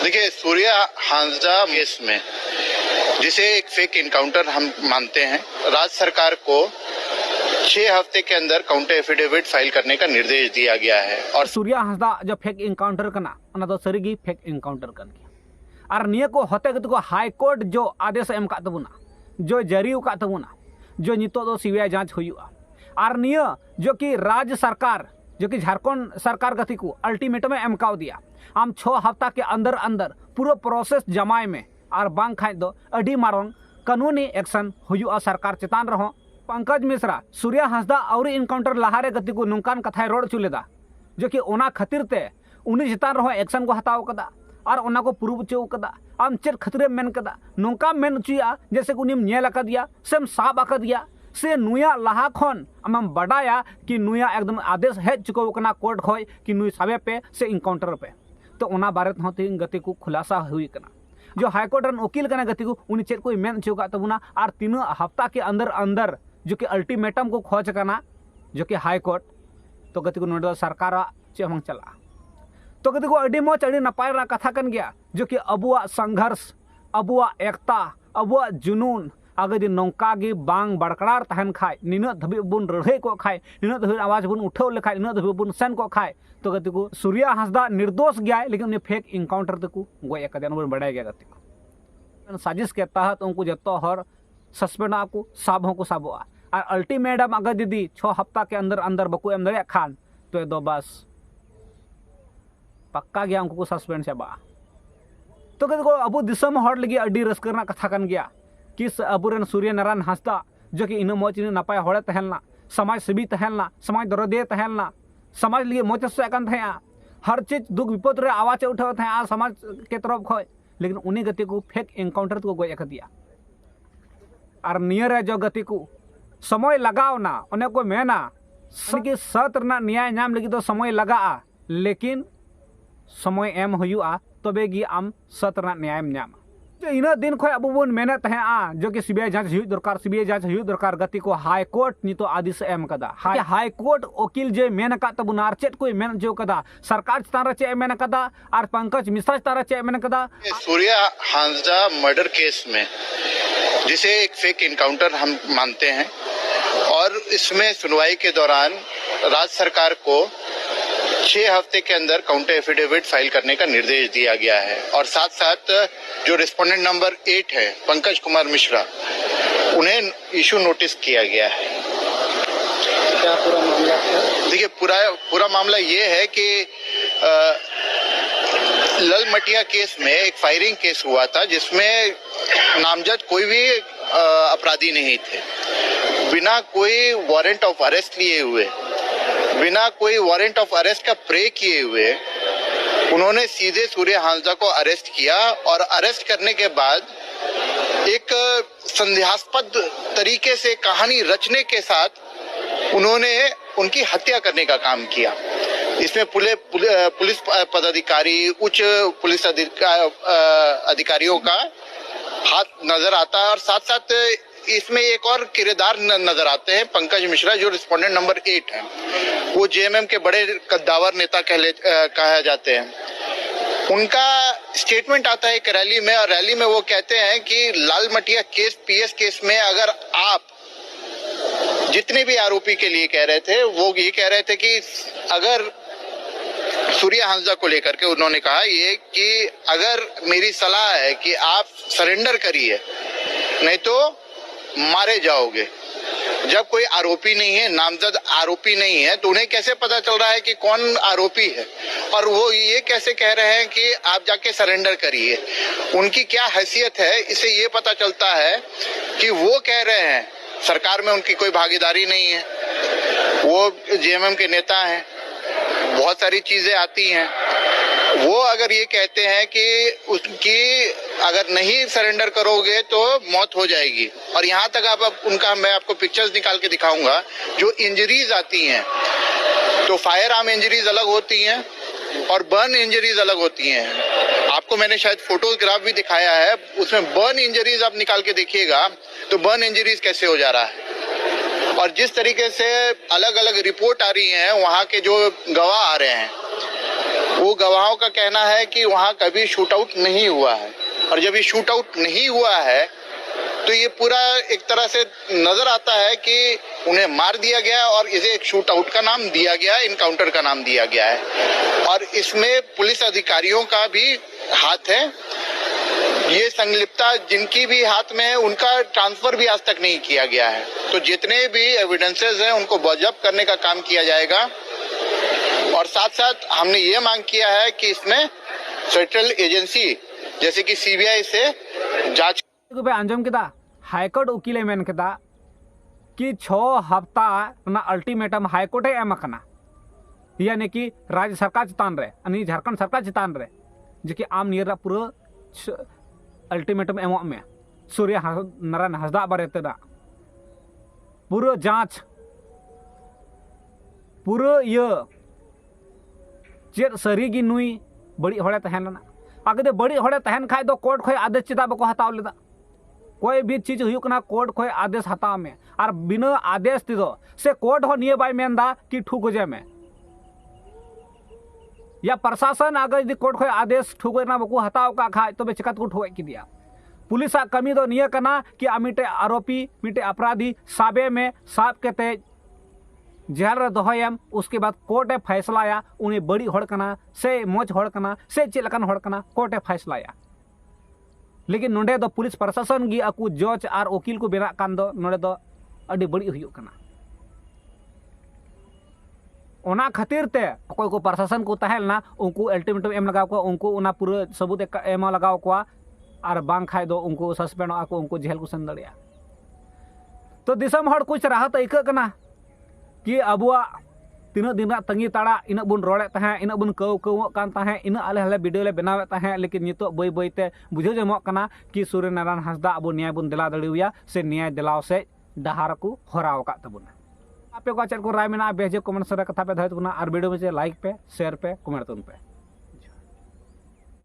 देखिए, सूर्या हांसदा केस में जिसे एक फेक इनकाउंटर हम मानते हैं, राज्य सरकार को 6 हफ्ते के अंदर काउंटर एफिडेविट फाइल करने का निर्देश दिया गया है। और सूर्या हांसदा जो फेक इनकाउंटर करना ओना दो सरीगी फेक इनकाउंटर कर गया और निया को होते गते को हाई कोर्ट जो आदेश एम का तबुना जो जारी का तबुना जो नितो दो सीबीआई जांच हुआ और निया जो कि राज्य सरकार जो कि झारखंड सरकार गति को अल्टीमेटम एम का दिया आम 6 हफ्ता के अंदर अंदर पूरा प्रोसेस जमाए में और बांग खाई दो अडी मारंग कानूनी एक्शन हुआ सरकार चेतान रहो। पंकज मिश्रा सूर्या हांसदा और इनकाउंटर लहारे गति को नौकान कथा रोड चुलेदा जो कि ओना खातिर ते उनी चेतान रहो एक्शन को हताव कदा और ओना को प्रूव चो कदा आम चेक खतरे मेन कदा नौका मेन चुया जैसे को निम नेल दिया सेम साब दिया से नुया लहा खन आम बड़ाया कि नुया एकदम आदेश हेज चुको कना कोर्ट खोय कि नुई साबे पे से इनकाउंटर पे तो ओना बारे हो तीन गति को खुलासा हुई कना जो हाईकोर्ट रन वकील कना गति को उनी चेक को मेन चुका तबुना और 3 हफ्ता के अंदर अंदर जो कि अल्टीमेटम को खोज करना जो कि हाईकोर्ट तो गति को नोड सरकार चेहंग चला तो गति को अड़ी मौज अड़ी नपाय रा कथा कन गया जो कि अबुआ संघर्ष अबुआ एकता अबुआ जुनून अगर दिन नौका गे बांग बड़कड़ार तहन खाए निना धबी बुन रहे को खाए निना धबी आवाज बुन उठाव लेखाय निना धबी बुन सेन को खाए तो गति को सूर्या हांसदा निर्दोष गया लेकिन उन्हें फेक इनकाउंटर तक गोय कदन बड़ा गया गति को साजिश के तहत उनको जतो हर सस्पेंड को साब को साबोआ और अल्टीमेटम अगर दीदी 6 हफ्ता के अंदर अंदर बको एम दे खान तो दो बस पक्का गया उनको सस्पेंड चाबा तो गति को अब दिसम हर लगी अडी रस्कर कथा कन गया कि अबुरन सूर्य नारायण हांसदा जो कि इन मौज इन नपाय हड़े तहलना समाज सेवी तहलना समाज दरदे तहलना समाज लिए मौज से हर चीज दुख विपद रे आवाज उठाव थे समाज के तरफ खो लेकिन उन्हीं गति को फेक इनकाउंटर को गोय दिया और नियर जो गति को समय लगाव ना उन्हें को मेना कि सत न्याय नाम लगी तो समय लगा लेकिन समय एम हुआ तबे गी आम सत न्याय नाम इन दिन खो अब बन मेहनत है जो कि सीबीआई जांच हुई दरकार सीबीआई जांच हुई दरकार गति को हाई कोर्ट नितो आदेश एम कदा हाई कोर्ट वकील जे मेन का तबुना चेत को मेन जो कदा सरकार तारा चे मेन कदा और पंकज मिश्रा तारा चे मेन कदा सूर्या हांसदा मर्डर केस में जिसे एक फेक इनकाउंटर हम मानते हैं और इसमें सुनवाई के दौरान राज्य सरकार को 6 हफ्ते के अंदर काउंटर एफिडेविट फाइल करने का निर्देश दिया गया है और साथ साथ जो रिस्पोंडेंट नंबर 8 है पंकज कुमार मिश्रा उन्हें इशू नोटिस किया गया है। क्या पूरा मामला है? देखिए पूरा मामला ये है कि ललमटिया केस में एक फायरिंग केस हुआ था जिसमें नामजद कोई भी अपराधी नहीं थे। बिना कोई वारंट ऑफ अरेस्ट लिए हुए बिना कोई वारंट ऑफ अरेस्ट का प्रे किए हुए उन्होंने सीधे सूर्या हांसदा को अरेस्ट किया और अरेस्ट करने के बाद एक संदेहास्पद तरीके से कहानी रचने के साथ उन्होंने उनकी हत्या करने का काम किया। इसमें पुलिस पदाधिकारी उच्च पुलिस अधिकारियों का हाथ नजर आता है और साथ साथ इसमें एक और किरदार नजर आते हैं पंकज मिश्रा जो रिस्पोंडेंट नंबर 8 है। वो जेएमएम के बड़े कद्दावर नेता कहा जाते हैं। उनका स्टेटमेंट आता है एक रैली में और रैली में वो कहते हैं कि लालमटिया केस पीएस केस में अगर आप जितने भी आरोपी के लिए कह रहे थे वो ये कह रहे थे कि अगर सूर्या हांसदा को लेकर के उन्होंने कहा ये कि अगर मेरी सलाह है कि आप सरेंडर करिए नहीं तो मारे जाओगे। जब कोई आरोपी नहीं है नामजद आरोपी नहीं है तो उन्हें कैसे पता चल रहा है कि कौन आरोपी है और वो ये कैसे कह रहे हैं कि आप जाके सरेंडर करिए। उनकी क्या हैसियत है इससे ये पता चलता है कि वो कह रहे हैं सरकार में उनकी कोई भागीदारी नहीं है, वो जेएमएम के नेता हैं, बहुत सारी चीजें आती हैं। वो अगर ये कहते हैं कि उसकी अगर नहीं सरेंडर करोगे तो मौत हो जाएगी और यहाँ तक आप उनका मैं आपको पिक्चर्स निकाल के दिखाऊंगा जो इंजरीज आती हैं तो फायर आर्म इंजरीज अलग होती हैं और बर्न इंजरीज अलग होती हैं। आपको मैंने शायद फोटोग्राफ भी दिखाया है उसमें बर्न इंजरीज आप निकाल के देखिएगा तो बर्न इंजरीज कैसे हो जा रहा है और जिस तरीके से अलग अलग रिपोर्ट आ रही है वहाँ के जो गवाह आ रहे हैं वो गवाहों का कहना है कि वहां कभी शूट आउट नहीं हुआ है, और जब ये शूट आउट नहीं हुआ है तो ये पूरा एक तरह से नजर आता है कि उन्हें मार दिया गया और इसे एक शूट आउट का नाम दिया गया, इनकाउंटर का नाम दिया गया है, और इसमें पुलिस अधिकारियों का भी हाथ है। ये संलिप्तता जिनकी भी हाथ में है उनका ट्रांसफर भी आज तक नहीं किया गया है। तो जितने भी एविडेंसेस हैं उनको बर्जअप करने का काम किया जाएगा, और साथ साथ हमने ये मांग किया है कि इसमें सेंट्रल एजेंसी जैसे कि सीबीआई से जांच पे आंजम केदा हाईकोर्ट उकीले मेन केदा कि 6 हफ्ता ना अल्टीमेटम हाईकोर्ट एम कना, यानी कि राज्य सरकार चितान रे अनि झारखंड सरकार चितान रे जो कि आम नियर पूरा अल्टीमेटम एमो में सूर्य नारायण हांसदा बारेते दा पूरा जांच पूरा ये चेद सरीगी नुई बड़ी हड़े तहना आगे बड़ी हड़े तहन खाए दो कोर्ट खो आदेश चिता बको हताव लेदा कोई भी चीज हुई कना कोर्ट खो आदेश हताव में और बिना आदेश तीदो से कोर्ट हो निये बाय मेनदा कि ठुक हो जाए में या प्रशासन अगर यदि कोर्ट खो आदेश ठुक ना बको हताव का खाए तो चिकात को ठुक की दिया पुलिस कमी दो निये कना कि मिटे आरोपी मिटे अपराधी साबे में साब के जेल रे दोहयम, उसके बाद कोर्टे फैसलाया उन्हें बड़ी हड़ कना से मौज हड़ कना से चेलकन हड़ कना कोर्टे फैसलाया। लेकिन नोडे दो पुलिस प्रशासन गी अकु जज और वकील को बेना कान दो नोडे दो अड़ी बड़ी हुयुक कना। ओना खातिर ते कोई को प्रशासन को तहलना उनको अल्टीमेटम एम लगाव को उनको उना पूरा सबूत एम लगाव को और बांग खाय दो उनको सस्पेंड आको उनको जेल को सेन दड़िया। तो दिसम हड़ कुछ राहत आइका कना कि अबुआ तीना दिन तंगी ताड़ा इन बन रोड़े तहें इन बन कौ इन आले हले वीडियो ले बनावे तहें, लेकिन नितो बई बईते बुझे जमोक कना कि सूर्य नारायण हांसदा अब न्याय बन दिला दड़िया से न्याय दिलाव से डहार को हराव का तबुना। आपे को चेक को राय मेना बेजे कमेंट सरे कथा पे धय तबुना और वीडियो में लाइक पे शेयर पे कमेंट तुन पे।